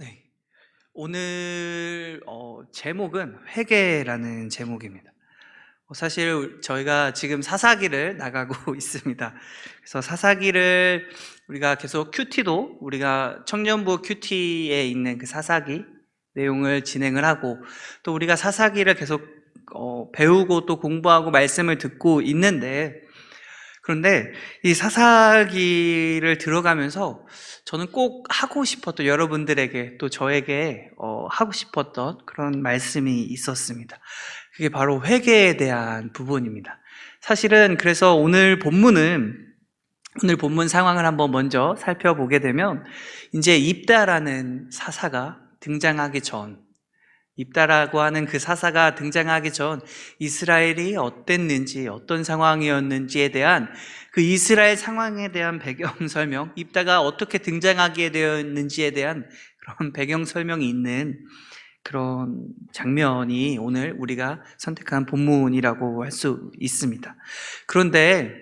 네. 오늘 제목은 회개라는 제목입니다. 사실 저희가 지금 사사기를 나가고 있습니다. 그래서 사사기를 우리가 계속 큐티도 우리가 청년부 큐티에 있는 그 사사기 내용을 진행을 하고, 또 우리가 사사기를 계속 배우고 또 공부하고 말씀을 듣고 있는데, 그런데 이 사사기를 들어가면서 저는 꼭 하고 싶었던, 여러분들에게 또 저에게 하고 싶었던 그런 말씀이 있었습니다. 그게 바로 회개에 대한 부분입니다. 사실은 그래서 오늘 본문 상황을 한번 먼저 살펴보게 되면, 이제 입다라는 사사가 등장하기 전, 입다라고 하는 그 사사가 등장하기 전 이스라엘이 어땠는지, 어떤 상황이었는지에 대한 그 이스라엘 상황에 대한 배경 설명, 입다가 어떻게 등장하게 되었는지에 대한 그런 배경 설명이 있는 그런 장면이 오늘 우리가 선택한 본문이라고 할 수 있습니다. 그런데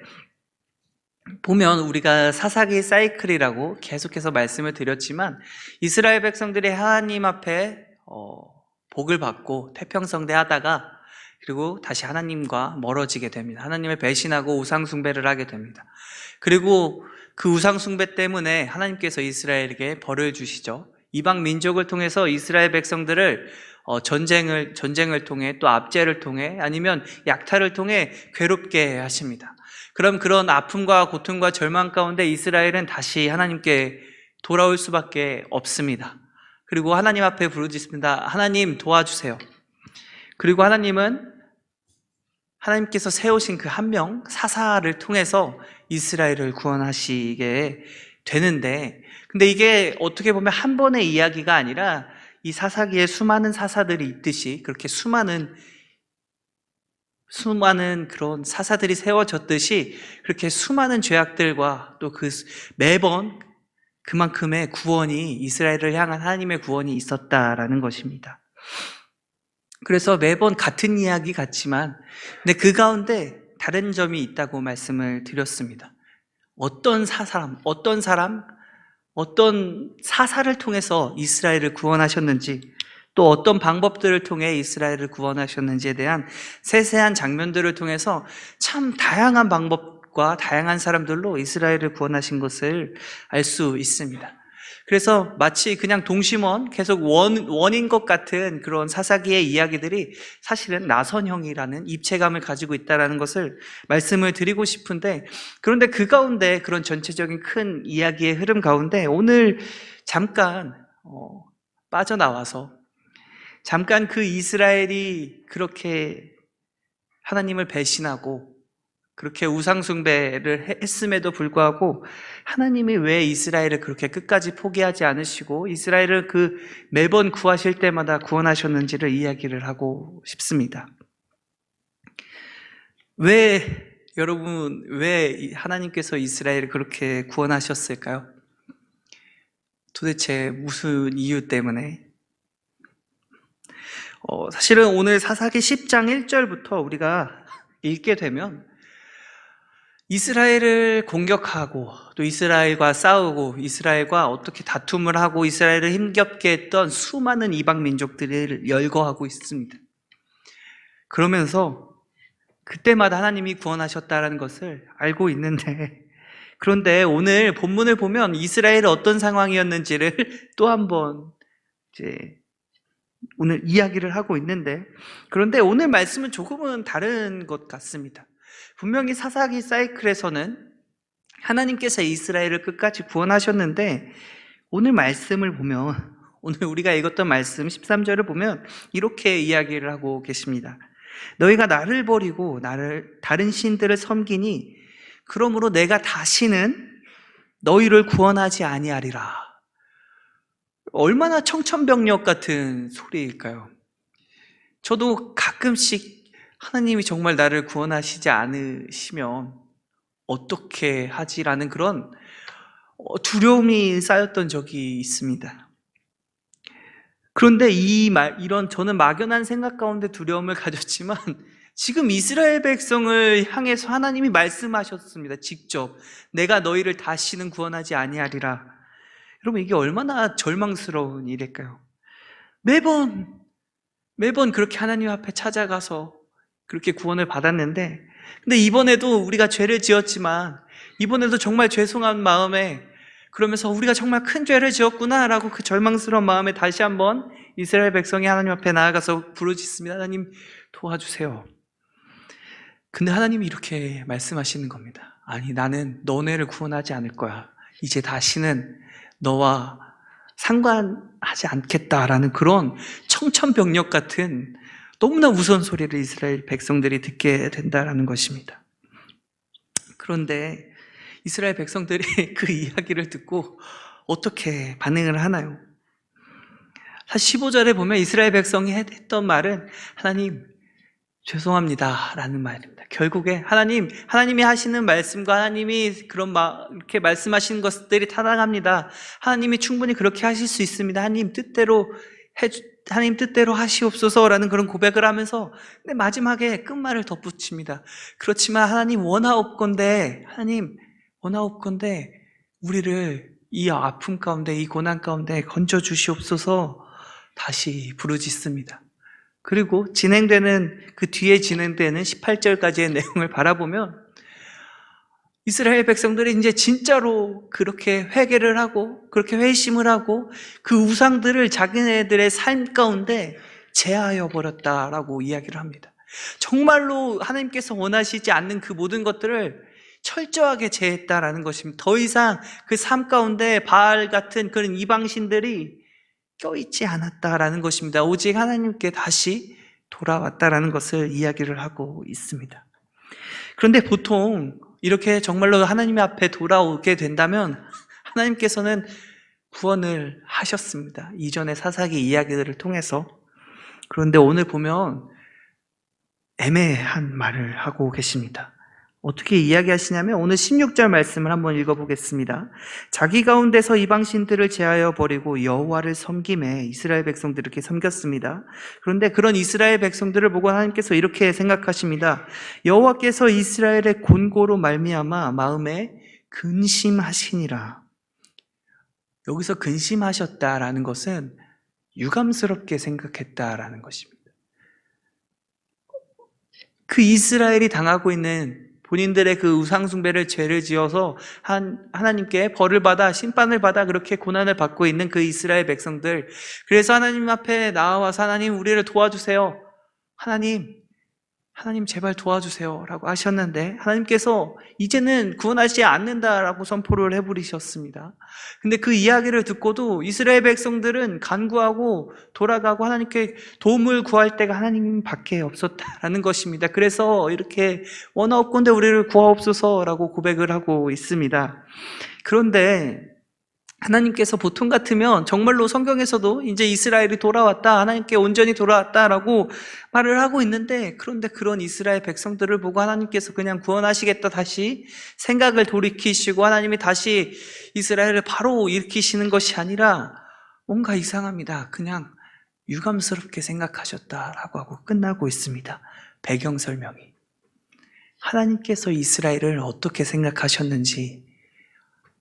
보면 우리가 사사기 사이클이라고 계속해서 말씀을 드렸지만, 이스라엘 백성들이 하나님 앞에 복을 받고 태평성대 하다가 그리고 다시 하나님과 멀어지게 됩니다. 하나님을 배신하고 우상숭배를 하게 됩니다. 그리고 그 우상숭배 때문에 하나님께서 이스라엘에게 벌을 주시죠. 이방 민족을 통해서 이스라엘 백성들을 전쟁을 통해, 또 압제를 통해, 아니면 약탈을 통해 괴롭게 하십니다. 그럼 그런 아픔과 고통과 절망 가운데 이스라엘은 다시 하나님께 돌아올 수밖에 없습니다. 그리고 하나님 앞에 부르짖습니다. 하나님 도와주세요. 그리고 하나님께서 세우신 그 한 명 사사를 통해서 이스라엘을 구원하시게 되는데, 근데 이게 어떻게 보면 한 번의 이야기가 아니라 이 사사기에 수많은 사사들이 있듯이, 그렇게 수많은 그런 사사들이 세워졌듯이, 그렇게 수많은 죄악들과 또 그 매번 그만큼의 구원이, 이스라엘을 향한 하나님의 구원이 있었다라는 것입니다. 그래서 매번 같은 이야기 같지만, 근데 그 가운데 다른 점이 있다고 말씀을 드렸습니다. 어떤 사사를 통해서 이스라엘을 구원하셨는지, 또 어떤 방법들을 통해 이스라엘을 구원하셨는지에 대한 세세한 장면들을 통해서 참 다양한 방법과 다양한 사람들로 이스라엘을 구원하신 것을 알 수 있습니다. 그래서 마치 그냥 동심원, 계속 원인 것 같은 그런 사사기의 이야기들이 사실은 나선형이라는 입체감을 가지고 있다는 것을 말씀을 드리고 싶은데, 그런데 그 가운데, 그런 전체적인 큰 이야기의 흐름 가운데 오늘 잠깐 빠져나와서, 잠깐 그 이스라엘이 그렇게 하나님을 배신하고 그렇게 우상숭배를 했음에도 불구하고 하나님이 왜 이스라엘을 그렇게 끝까지 포기하지 않으시고 이스라엘을 그 매번 구하실 때마다 구원하셨는지를 이야기를 하고 싶습니다. 여러분, 왜 하나님께서 이스라엘을 그렇게 구원하셨을까요? 도대체 무슨 이유 때문에? 사실은 오늘 사사기 10장 1절부터 우리가 읽게 되면, 이스라엘을 공격하고 또 이스라엘과 싸우고 이스라엘과 어떻게 다툼을 하고 이스라엘을 힘겹게 했던 수많은 이방 민족들을 열거하고 있습니다. 그러면서 그때마다 하나님이 구원하셨다는 것을 알고 있는데, 그런데 오늘 본문을 보면 이스라엘은 어떤 상황이었는지를 또 한번 오늘 이야기를 하고 있는데, 그런데 오늘 말씀은 조금은 다른 것 같습니다. 분명히 사사기 사이클에서는 하나님께서 이스라엘을 끝까지 구원하셨는데, 오늘 말씀을 보면, 오늘 우리가 읽었던 말씀 13절을 보면 이렇게 이야기를 하고 계십니다. 너희가 나를 버리고 다른 신들을 섬기니 그러므로 내가 다시는 너희를 구원하지 아니하리라. 얼마나 청천벽력 같은 소리일까요? 저도 가끔씩 하나님이 정말 나를 구원하시지 않으시면 어떻게 하지라는 그런 두려움이 쌓였던 적이 있습니다. 그런데 이런 저는 막연한 생각 가운데 두려움을 가졌지만, 지금 이스라엘 백성을 향해서 하나님이 말씀하셨습니다. 직접 내가 너희를 다시는 구원하지 아니하리라. 여러분, 이게 얼마나 절망스러운 일일까요? 매번 그렇게 하나님 앞에 찾아가서 그렇게 구원을 받았는데, 근데 이번에도 우리가 죄를 지었지만, 이번에도 정말 죄송한 마음에, 그러면서 우리가 정말 큰 죄를 지었구나라고 그 절망스러운 마음에 다시 한번 이스라엘 백성이 하나님 앞에 나아가서 부르짖습니다. 하나님 도와주세요. 근데 하나님이 이렇게 말씀하시는 겁니다. 아니, 나는 너네를 구원하지 않을 거야. 이제 다시는 너와 상관하지 않겠다라는 그런 청천벽력 같은 너무나 무서운 소리를 이스라엘 백성들이 듣게 된다라는 것입니다. 그런데 이스라엘 백성들이 그 이야기를 듣고 어떻게 반응을 하나요? 사실 15절에 보면 이스라엘 백성이 했던 말은 하나님 죄송합니다 라는 말입니다. 결국에 하나님이 하시는 말씀과 하나님이 이렇게 말씀하시는 것들이 타당합니다. 하나님이 충분히 그렇게 하실 수 있습니다. 하나님 뜻대로 하시옵소서라는 그런 고백을 하면서, 근데 마지막에 끝말을 덧붙입니다. 그렇지만 하나님 원하옵건대 우리를 이 아픔 가운데, 이 고난 가운데 건져 주시옵소서 다시 부르짖습니다. 그리고 그 뒤에 진행되는 18절까지의 내용을 바라보면 이스라엘 백성들이 이제 진짜로 그렇게 회개를 하고 그렇게 회심을 하고 그 우상들을 자기네들의 삶 가운데 제하여 버렸다라고 이야기를 합니다. 정말로 하나님께서 원하시지 않는 그 모든 것들을 철저하게 제했다라는 것입니다. 더 이상 그 삶 가운데 바알 같은 그런 이방신들이 껴있지 않았다라는 것입니다. 오직 하나님께 다시 돌아왔다라는 것을 이야기를 하고 있습니다. 그런데 보통 이렇게 정말로 하나님 앞에 돌아오게 된다면 하나님께서는 구원을 하셨습니다. 이전의 사사기 이야기들을 통해서. 그런데 오늘 보면 애매한 말을 하고 계십니다. 어떻게 이야기하시냐면 오늘 16절 말씀을 한번 읽어보겠습니다. 자기 가운데서 이방신들을 제하여 버리고 여호와를 섬김에 이스라엘 백성들을 이렇게 섬겼습니다. 그런데 그런 이스라엘 백성들을 보고 하나님께서 이렇게 생각하십니다. 여호와께서 이스라엘의 곤고로 말미암아 마음에 근심하시니라. 여기서 근심하셨다라는 것은 유감스럽게 생각했다라는 것입니다. 그 이스라엘이 당하고 있는 본인들의 그 우상숭배를 죄를 지어서 하나님께 벌을 받아 심판을 받아 그렇게 고난을 받고 있는 그 이스라엘 백성들, 그래서 하나님 앞에 나와서 하나님 우리를 도와주세요, 하나님 제발 도와주세요 라고 하셨는데 하나님께서 이제는 구원하지 않는다라고 선포를 해버리셨습니다. 근데 그 이야기를 듣고도 이스라엘 백성들은 간구하고 돌아가고 하나님께 도움을 구할 때가 하나님밖에 없었다라는 것입니다. 그래서 이렇게 원하옵건대 우리를 구하옵소서라고 고백을 하고 있습니다. 그런데 하나님께서 보통 같으면 정말로 성경에서도 이제 이스라엘이 돌아왔다, 하나님께 온전히 돌아왔다라고 말을 하고 있는데, 그런데 그런 이스라엘 백성들을 보고 하나님께서 그냥 구원하시겠다 다시 생각을 돌이키시고 하나님이 다시 이스라엘을 바로 일으키시는 것이 아니라 뭔가 이상합니다. 그냥 유감스럽게 생각하셨다라고 하고 끝나고 있습니다. 배경 설명이. 하나님께서 이스라엘을 어떻게 생각하셨는지,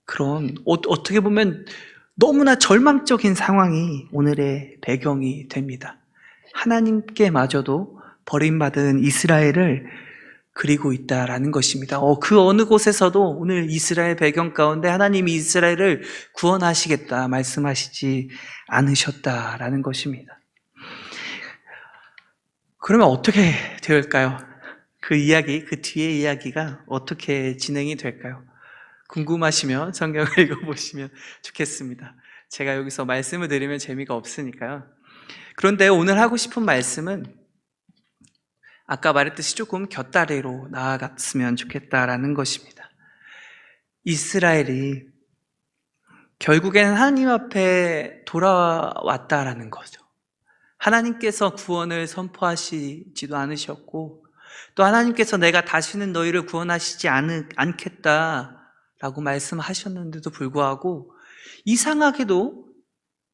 그런 어떻게 보면 너무나 절망적인 상황이 오늘의 배경이 됩니다. 하나님께마저도 버림받은 이스라엘을 그리고 있다라는 것입니다. 그 어느 곳에서도 오늘 이스라엘 배경 가운데 하나님이 이스라엘을 구원하시겠다 말씀하시지 않으셨다라는 것입니다. 그러면 어떻게 될까요? 그 뒤의 이야기가 어떻게 진행이 될까요? 궁금하시면 성경을 읽어보시면 좋겠습니다. 제가 여기서 말씀을 드리면 재미가 없으니까요. 그런데 오늘 하고 싶은 말씀은 아까 말했듯이 조금 곁다리로 나아갔으면 좋겠다라는 것입니다. 이스라엘이 결국에는 하나님 앞에 돌아왔다라는 거죠. 하나님께서 구원을 선포하시지도 않으셨고, 또 하나님께서 내가 다시는 너희를 구원하시지 않겠다 라고 말씀하셨는데도 불구하고 이상하게도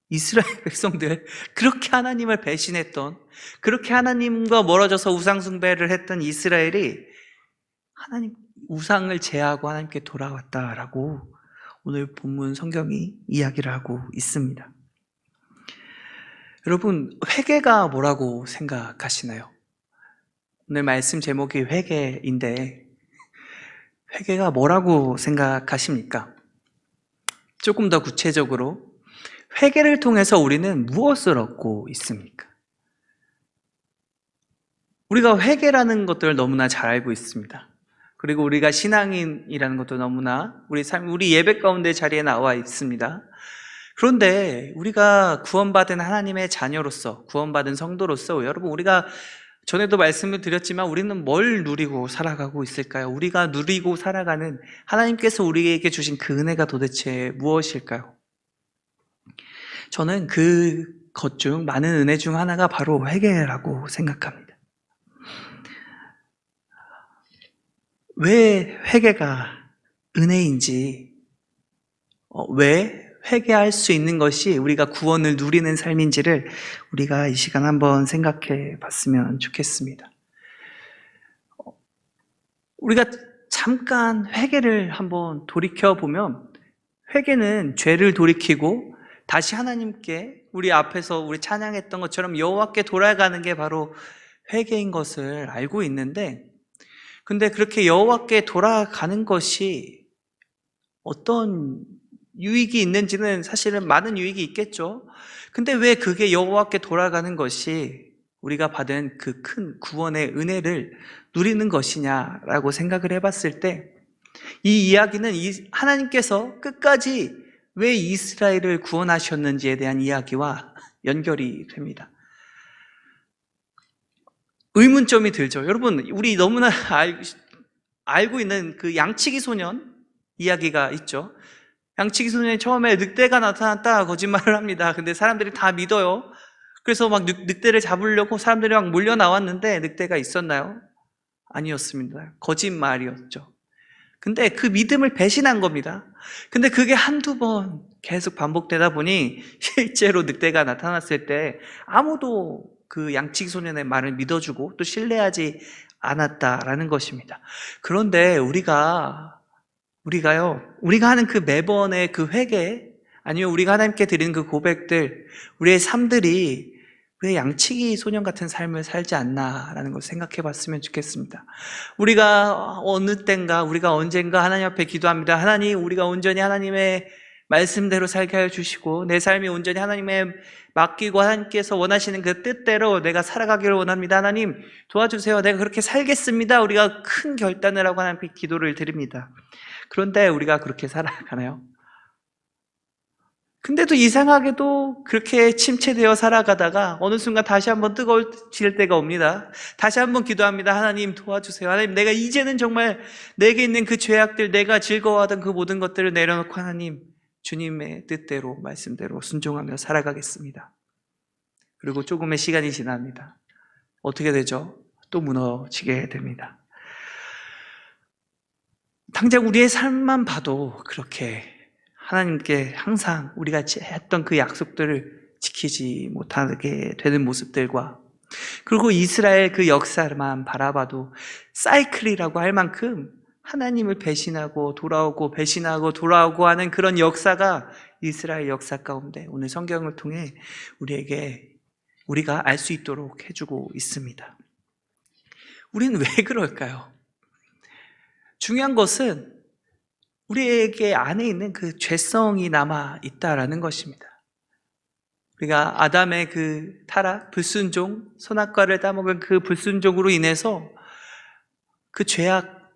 이스라엘 백성들, 그렇게 하나님을 배신했던, 그렇게 하나님과 멀어져서 우상숭배를 했던 이스라엘이 우상을 제하고 하나님께 돌아왔다라고 오늘 본문 성경이 이야기를 하고 있습니다. 여러분, 회개가 뭐라고 생각하시나요? 오늘 말씀 제목이 회개인데 회개가 뭐라고 생각하십니까? 조금 더 구체적으로 회개를 통해서 우리는 무엇을 얻고 있습니까? 우리가 회개라는 것들을 너무나 잘 알고 있습니다. 그리고 우리가 신앙인이라는 것도 너무나 우리 예배 가운데 자리에 나와 있습니다. 그런데 우리가 구원받은 하나님의 자녀로서, 구원받은 성도로서 여러분, 우리가 전에도 말씀을 드렸지만 우리는 뭘 누리고 살아가고 있을까요? 우리가 누리고 살아가는 하나님께서 우리에게 주신 그 은혜가 도대체 무엇일까요? 저는 그 것 중 많은 은혜 중 하나가 바로 회개라고 생각합니다. 왜 회개가 은혜인지, 왜 회개할 수 있는 것이 우리가 구원을 누리는 삶인지를 우리가 이 시간 한번 생각해 봤으면 좋겠습니다. 우리가 잠깐 회개를 한번 돌이켜 보면, 회개는 죄를 돌이키고 다시 하나님께 우리 앞에서 우리 찬양했던 것처럼 여호와께 돌아가는 게 바로 회개인 것을 알고 있는데, 근데 그렇게 여호와께 돌아가는 것이 어떤 유익이 있는지는 사실은 많은 유익이 있겠죠. 근데 왜 그게 여호와께 돌아가는 것이 우리가 받은 그 큰 구원의 은혜를 누리는 것이냐라고 생각을 해봤을 때, 이 이야기는 하나님께서 끝까지 왜 이스라엘을 구원하셨는지에 대한 이야기와 연결이 됩니다. 의문점이 들죠. 여러분, 우리 너무나 알고 있는 그 양치기 소년 이야기가 있죠. 양치기 소년이 처음에 늑대가 나타났다 거짓말을 합니다. 근데 사람들이 다 믿어요. 그래서 막 늑대를 잡으려고 사람들이 막 몰려 나왔는데 늑대가 있었나요? 아니었습니다. 거짓말이었죠. 근데 그 믿음을 배신한 겁니다. 근데 그게 한두 번 계속 반복되다 보니 실제로 늑대가 나타났을 때 아무도 그 양치기 소년의 말을 믿어주고 또 신뢰하지 않았다라는 것입니다. 그런데 우리가 하는 그 매번의 그 회개, 아니면 우리가 하나님께 드리는 그 고백들, 우리의 삶들이 왜 양치기 소년 같은 삶을 살지 않나라는 걸 생각해 봤으면 좋겠습니다. 우리가 어느 땐가, 우리가 언젠가 하나님 앞에 기도합니다. 하나님, 우리가 온전히 하나님의 말씀대로 살게 하여 주시고 내 삶이 온전히 하나님의 맡기고 하나님께서 원하시는 그 뜻대로 내가 살아가기를 원합니다. 하나님 도와주세요. 내가 그렇게 살겠습니다. 우리가 큰 결단을 하고 하나님께 기도를 드립니다. 그런데 우리가 그렇게 살아가나요? 근데도 이상하게도 그렇게 침체되어 살아가다가 어느 순간 다시 한번 뜨거워질 때가 옵니다. 다시 한번 기도합니다. 하나님 도와주세요. 하나님, 내가 이제는 정말 내게 있는 그 죄악들, 내가 즐거워하던 그 모든 것들을 내려놓고 하나님, 주님의 뜻대로, 말씀대로 순종하며 살아가겠습니다. 그리고 조금의 시간이 지납니다. 어떻게 되죠? 또 무너지게 됩니다. 당장 우리의 삶만 봐도 그렇게 하나님께 항상 우리가 했던 그 약속들을 지키지 못하게 되는 모습들과, 그리고 이스라엘 그 역사만 바라봐도 사이클이라고 할 만큼 하나님을 배신하고 돌아오고 배신하고 돌아오고 하는 그런 역사가 이스라엘 역사 가운데 오늘 성경을 통해 우리가 알 수 있도록 해주고 있습니다. 우리는 왜 그럴까요? 중요한 것은 우리에게 안에 있는 그 죄성이 남아 있다라는 것입니다. 우리가 아담의 그 타락, 불순종, 선악과를 따먹은 그 불순종으로 인해서 그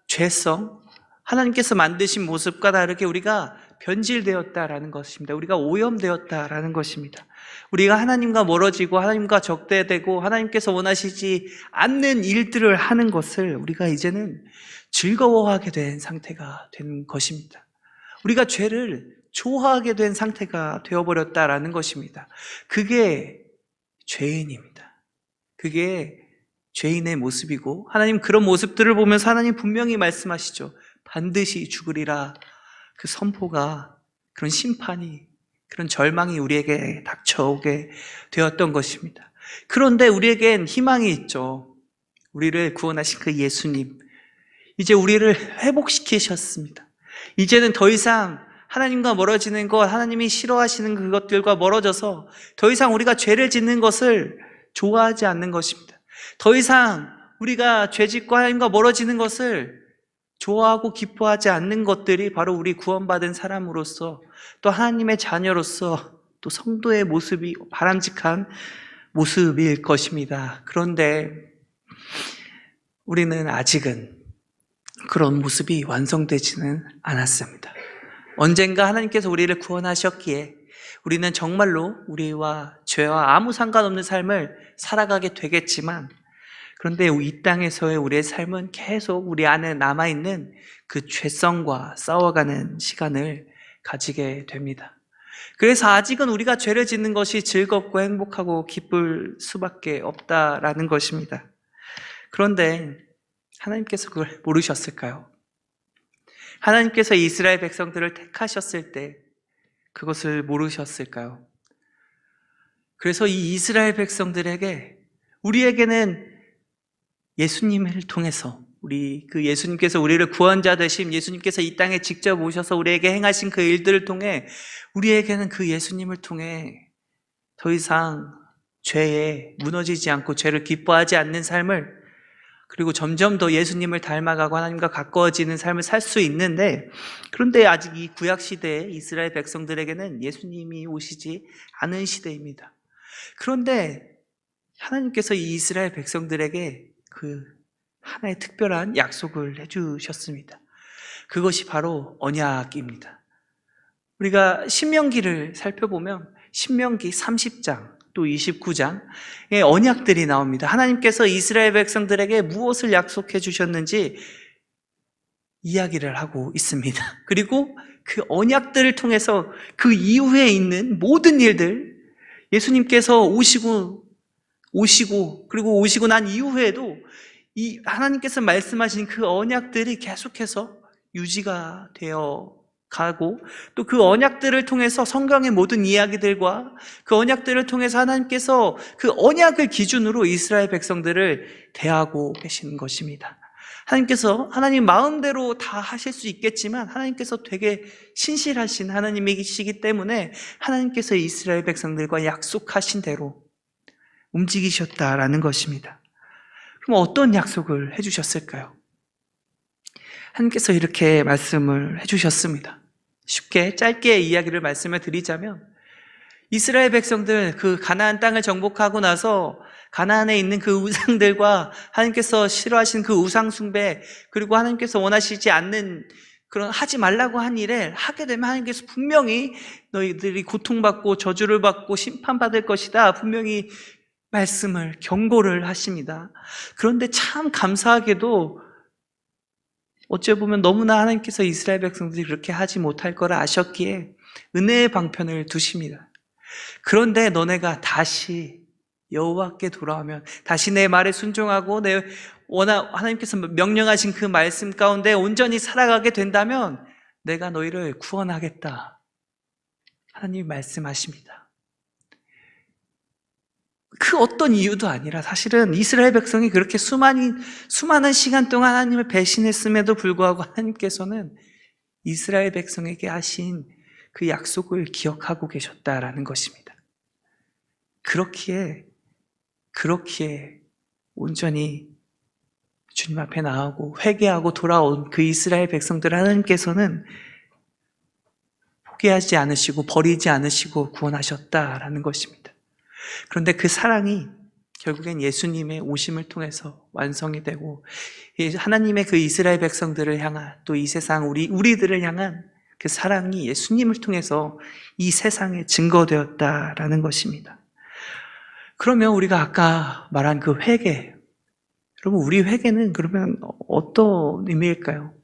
죄성, 하나님께서 만드신 모습과 다르게 우리가 변질되었다라는 것입니다. 우리가 오염되었다라는 것입니다. 우리가 하나님과 멀어지고 하나님과 적대되고 하나님께서 원하시지 않는 일들을 하는 것을 우리가 이제는 즐거워하게 된 상태가 된 것입니다. 우리가 죄를 좋아하게 된 상태가 되어버렸다라는 것입니다. 그게 죄인입니다. 그게 죄인의 모습이고, 하나님 그런 모습들을 보면서 하나님 분명히 말씀하시죠. 반드시 죽으리라. 그 선포가, 그런 심판이, 그런 절망이 우리에게 닥쳐오게 되었던 것입니다. 그런데 우리에겐 희망이 있죠. 우리를 구원하신 그 예수님, 이제 우리를 회복시키셨습니다. 이제는 더 이상 하나님과 멀어지는 것, 하나님이 싫어하시는 그것들과 멀어져서 더 이상 우리가 죄를 짓는 것을 좋아하지 않는 것입니다. 더 이상 우리가 죄 짓고 하나님과 멀어지는 것을 좋아하고 기뻐하지 않는 것들이 바로 우리 구원받은 사람으로서 또 하나님의 자녀로서 또 성도의 모습이 바람직한 모습일 것입니다. 그런데 우리는 아직은 그런 모습이 완성되지는 않았습니다. 언젠가 하나님께서 우리를 구원하셨기에 우리는 정말로 우리와 죄와 아무 상관없는 삶을 살아가게 되겠지만, 그런데 이 땅에서의 우리의 삶은 계속 우리 안에 남아있는 그 죄성과 싸워가는 시간을 가지게 됩니다. 그래서 아직은 우리가 죄를 짓는 것이 즐겁고 행복하고 기쁠 수밖에 없다라는 것입니다. 그런데 하나님께서 그걸 모르셨을까요? 하나님께서 이스라엘 백성들을 택하셨을 때 그것을 모르셨을까요? 그래서 이 이스라엘 백성들에게, 우리에게는 예수님을 통해서, 예수님께서 우리를 구원자 되심, 예수님께서 이 땅에 직접 오셔서 우리에게 행하신 그 일들을 통해 우리에게는 그 예수님을 통해 더 이상 죄에 무너지지 않고 죄를 기뻐하지 않는 삶을, 그리고 점점 더 예수님을 닮아가고 하나님과 가까워지는 삶을 살 수 있는데, 그런데 아직 이 구약시대의 이스라엘 백성들에게는 예수님이 오시지 않은 시대입니다. 그런데 하나님께서 이 이스라엘 백성들에게 그 하나의 특별한 약속을 해주셨습니다. 그것이 바로 언약입니다. 우리가 신명기를 살펴보면 신명기 30장 또 29장의 언약들이 나옵니다. 하나님께서 이스라엘 백성들에게 무엇을 약속해 주셨는지 이야기를 하고 있습니다. 그리고 그 언약들을 통해서 그 이후에 있는 모든 일들, 예수님께서 오시고 그리고 오시고 난 이후에도 이 하나님께서 말씀하신 그 언약들이 계속해서 유지가 되어 가고, 또 그 언약들을 통해서 성경의 모든 이야기들과 그 언약들을 통해서 하나님께서 그 언약을 기준으로 이스라엘 백성들을 대하고 계시는 것입니다. 하나님께서 하나님 마음대로 다 하실 수 있겠지만 하나님께서 되게 신실하신 하나님이시기 때문에 하나님께서 이스라엘 백성들과 약속하신 대로 움직이셨다라는 것입니다. 그럼 어떤 약속을 해주셨을까요? 하나님께서 이렇게 말씀을 해주셨습니다. 쉽게 짧게 이야기를 말씀을 드리자면, 이스라엘 백성들 그 가나안 땅을 정복하고 나서 가나안에 있는 그 우상들과 하나님께서 싫어하신 그 우상 숭배, 그리고 하나님께서 원하시지 않는 그런 하지 말라고 한 일을 하게 되면 하나님께서 분명히 너희들이 고통받고 저주를 받고 심판받을 것이다, 분명히 말씀을 경고를 하십니다. 그런데 참 감사하게도 어찌 보면 너무나 하나님께서 이스라엘 백성들이 그렇게 하지 못할 거라 아셨기에 은혜의 방편을 두십니다. 그런데 너네가 다시 여호와께 돌아오면, 다시 내 말에 순종하고 하나님께서 명령하신 그 말씀 가운데 온전히 살아가게 된다면 내가 너희를 구원하겠다, 하나님이 말씀하십니다. 그 어떤 이유도 아니라 사실은 이스라엘 백성이 그렇게 수많은 시간 동안 하나님을 배신했음에도 불구하고 하나님께서는 이스라엘 백성에게 하신 그 약속을 기억하고 계셨다라는 것입니다. 그렇기에 온전히 주님 앞에 나오고 회개하고 돌아온 그 이스라엘 백성들을 하나님께서는 포기하지 않으시고 버리지 않으시고 구원하셨다라는 것입니다. 그런데 그 사랑이 결국엔 예수님의 오심을 통해서 완성이 되고, 하나님의 그 이스라엘 백성들을 향한, 또 이 세상 우리들을 향한 그 사랑이 예수님을 통해서 이 세상에 증거되었다라는 것입니다. 그러면 우리가 아까 말한 그 회개, 여러분, 우리 회개는 그러면 어떤 의미일까요?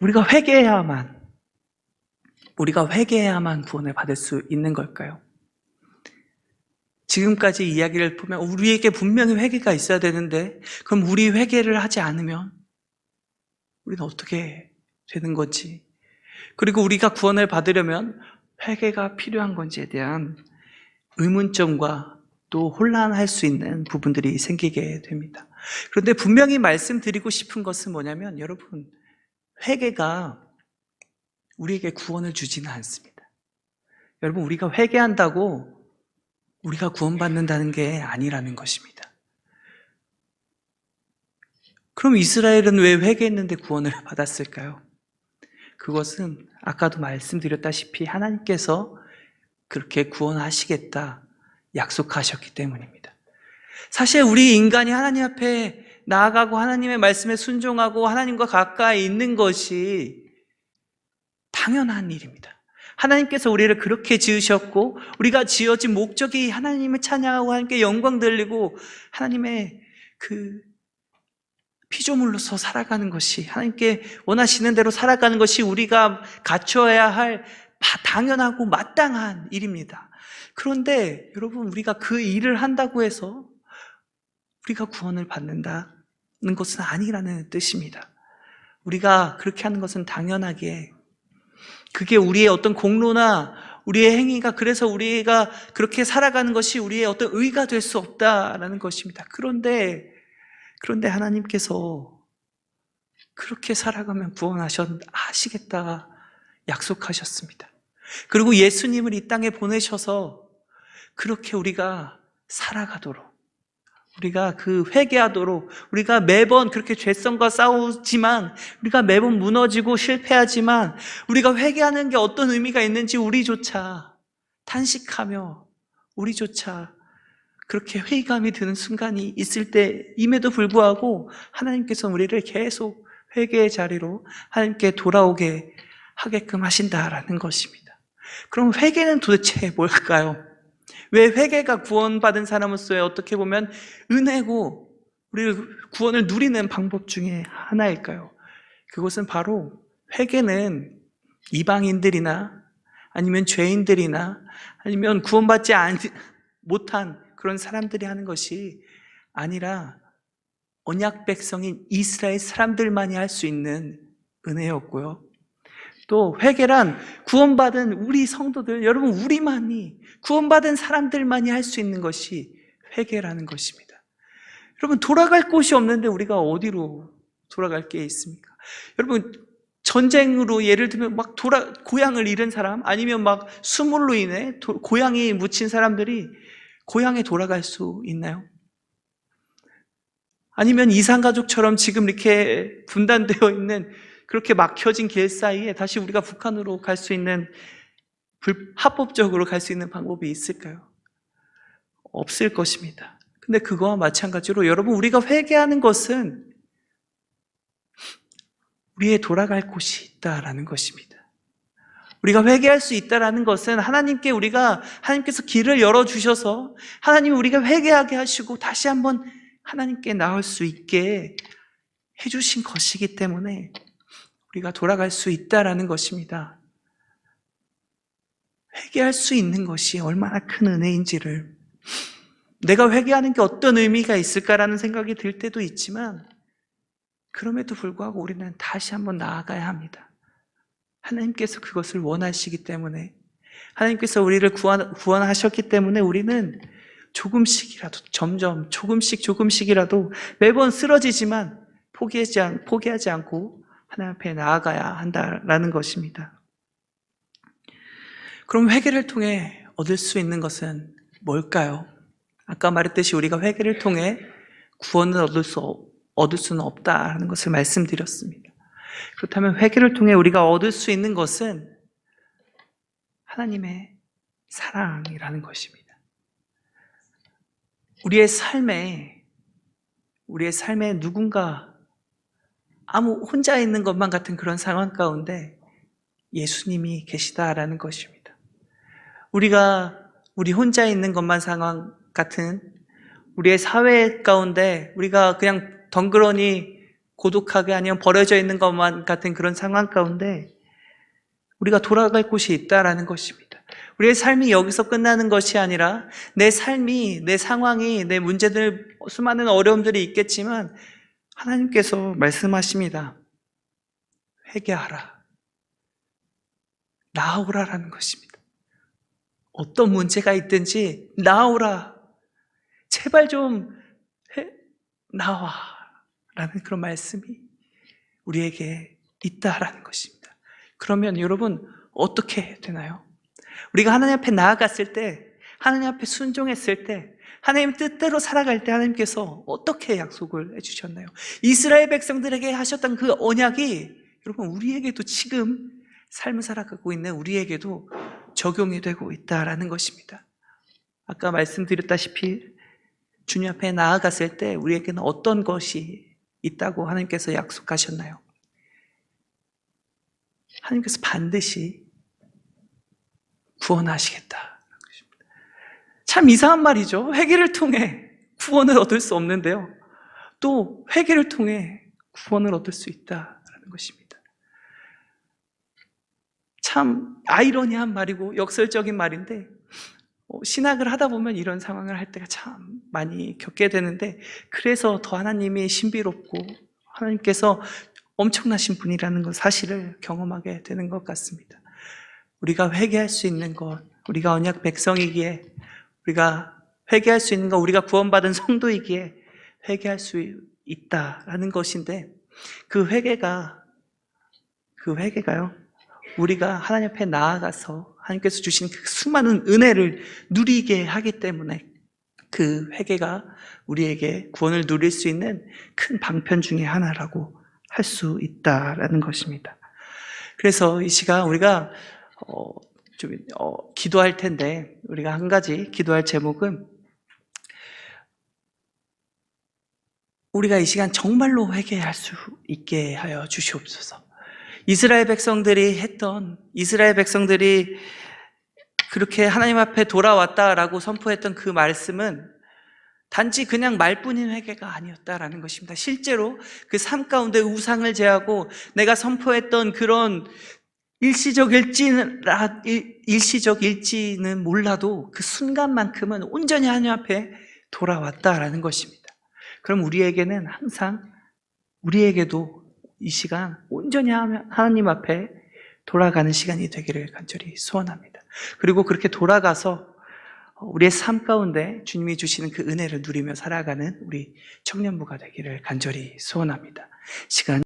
우리가 회개해야만 구원을 받을 수 있는 걸까요? 지금까지 이야기를 보면 우리에게 분명히 회개가 있어야 되는데, 그럼 우리 회개를 하지 않으면 우리는 어떻게 되는 건지, 그리고 우리가 구원을 받으려면 회개가 필요한 건지에 대한 의문점과 또 혼란할 수 있는 부분들이 생기게 됩니다. 그런데 분명히 말씀드리고 싶은 것은 뭐냐면, 여러분, 회개가 우리에게 구원을 주지는 않습니다. 여러분, 우리가 회개한다고 우리가 구원받는다는 게 아니라는 것입니다. 그럼 이스라엘은 왜 회개했는데 구원을 받았을까요? 그것은 아까도 말씀드렸다시피 하나님께서 그렇게 구원하시겠다 약속하셨기 때문입니다. 사실 우리 인간이 하나님 앞에 나아가고 하나님의 말씀에 순종하고 하나님과 가까이 있는 것이 당연한 일입니다. 하나님께서 우리를 그렇게 지으셨고 우리가 지어진 목적이 하나님을 찬양하고 하나님께 영광 돌리고 하나님의 그 피조물로서 살아가는 것이, 하나님께 원하시는 대로 살아가는 것이 우리가 갖춰야 할 당연하고 마땅한 일입니다. 그런데 여러분, 우리가 그 일을 한다고 해서 우리가 구원을 받는다는 것은 아니라는 뜻입니다. 우리가 그렇게 하는 것은 당연하게 그게 우리의 어떤 공로나 우리의 행위가, 그래서 우리가 그렇게 살아가는 것이 우리의 어떤 의가 될 수 없다라는 것입니다. 그런데 하나님께서 그렇게 살아가면 구원하시겠다 약속하셨습니다. 그리고 예수님을 이 땅에 보내셔서 그렇게 우리가 살아가도록, 우리가 그 회개하도록, 우리가 매번 그렇게 죄성과 싸우지만, 우리가 매번 무너지고 실패하지만 우리가 회개하는 게 어떤 의미가 있는지 우리조차 탄식하며 우리조차 그렇게 회의감이 드는 순간이 있을 때임에도 불구하고 하나님께서 우리를 계속 회개의 자리로 하나님께 돌아오게 하게끔 하신다라는 것입니다. 그럼 회개는 도대체 뭘까요? 왜 회개가 구원받은 사람으로서의 어떻게 보면 은혜고 우리를 구원을 누리는 방법 중에 하나일까요? 그것은 바로, 회개는 이방인들이나 아니면 죄인들이나 아니면 구원받지 못한 그런 사람들이 하는 것이 아니라 언약 백성인 이스라엘 사람들만이 할 수 있는 은혜였고요. 또 회개란 구원받은 우리 성도들, 여러분 우리만이, 구원받은 사람들만이 할 수 있는 것이 회개라는 것입니다. 여러분, 돌아갈 곳이 없는데 우리가 어디로 돌아갈 게 있습니까? 여러분, 전쟁으로 예를 들면 막 고향을 잃은 사람, 아니면 막 수물로 인해 고향이 묻힌 사람들이 고향에 돌아갈 수 있나요? 아니면 이산가족처럼 지금 이렇게 분단되어 있는, 그렇게 막혀진 길 사이에 다시 우리가 북한으로 갈 수 있는, 합법적으로 갈 수 있는 방법이 있을까요? 없을 것입니다. 근데 그거와 마찬가지로 여러분, 우리가 회개하는 것은 우리의 돌아갈 곳이 있다라는 것입니다. 우리가 회개할 수 있다라는 것은 하나님께서 길을 열어주셔서 하나님이 우리가 회개하게 하시고 다시 한번 하나님께 나올 수 있게 해주신 것이기 때문에 우리가 돌아갈 수 있다라는 것입니다. 회개할 수 있는 것이 얼마나 큰 은혜인지를, 내가 회개하는 게 어떤 의미가 있을까라는 생각이 들 때도 있지만 그럼에도 불구하고 우리는 다시 한번 나아가야 합니다. 하나님께서 그것을 원하시기 때문에, 하나님께서 우리를 구원하셨기 때문에 우리는 조금씩이라도, 조금씩이라도 매번 쓰러지지만 포기하지 않고 하나님 앞에 나아가야 한다라는 것입니다. 그럼 회개를 통해 얻을 수 있는 것은 뭘까요? 아까 말했듯이 우리가 회개를 통해 구원을 얻을 수는 없다는 것을 말씀드렸습니다. 그렇다면 회개를 통해 우리가 얻을 수 있는 것은 하나님의 사랑이라는 것입니다. 우리의 삶에 누군가 혼자 있는 것만 같은 그런 상황 가운데 예수님이 계시다라는 것입니다. 우리 혼자 있는 것만 상황 같은 우리의 사회 가운데 우리가 그냥 덩그러니 고독하게, 아니면 버려져 있는 것만 같은 그런 상황 가운데 우리가 돌아갈 곳이 있다라는 것입니다. 우리의 삶이 여기서 끝나는 것이 아니라 내 삶이, 내 상황이, 내 문제들, 수많은 어려움들이 있겠지만 하나님께서 말씀하십니다. 회개하라, 나아오라라는 것입니다. 어떤 문제가 있든지 나아오라, 제발 좀 나와 라는 그런 말씀이 우리에게 있다라는 것입니다. 그러면 여러분 어떻게 되나요? 우리가 하나님 앞에 나아갔을 때, 하나님 앞에 순종했을 때, 하나님 뜻대로 살아갈 때 하나님께서 어떻게 약속을 해주셨나요? 이스라엘 백성들에게 하셨던 그 언약이 여러분 우리에게도 지금 삶을 살아가고 있는 우리에게도 적용이 되고 있다라는 것입니다. 아까 말씀드렸다시피 주님 앞에 나아갔을 때 우리에게는 어떤 것이 있다고 하나님께서 약속하셨나요? 하나님께서 반드시 구원하시겠다. 참 이상한 말이죠. 회개를 통해 구원을 얻을 수 없는데요, 또 회개를 통해 구원을 얻을 수 있다라는 것입니다. 참 아이러니한 말이고 역설적인 말인데, 신학을 하다 보면 이런 상황을 할 때가 참 많이 겪게 되는데, 그래서 더 하나님이 신비롭고 하나님께서 엄청나신 분이라는 것 사실을 경험하게 되는 것 같습니다. 우리가 회개할 수 있는 것, 우리가 언약 백성이기에, 우리가 회개할 수 있는 것, 우리가 구원받은 성도이기에 회개할 수 있다라는 것인데, 그 회개가요, 우리가 하나님 앞에 나아가서 하나님께서 주신 그 수많은 은혜를 누리게 하기 때문에 그 회개가 우리에게 구원을 누릴 수 있는 큰 방편 중에 하나라고 할 수 있다라는 것입니다. 그래서 이 시간 우리가 기도할 텐데, 우리가 한 가지 기도할 제목은, 우리가 이 시간 정말로 회개할 수 있게 하여 주시옵소서. 이스라엘 백성들이 그렇게 하나님 앞에 돌아왔다라고 선포했던 그 말씀은 단지 그냥 말뿐인 회개가 아니었다라는 것입니다. 실제로 그 삶 가운데 우상을 제하고 내가 선포했던 그런 일시적일지는 몰라도 그 순간만큼은 온전히 하나님 앞에 돌아왔다라는 것입니다. 그럼 우리에게도 이 시간 온전히 하나님 앞에 돌아가는 시간이 되기를 간절히 소원합니다. 그리고 그렇게 돌아가서 우리의 삶 가운데 주님이 주시는 그 은혜를 누리며 살아가는 우리 청년부가 되기를 간절히 소원합니다. 시간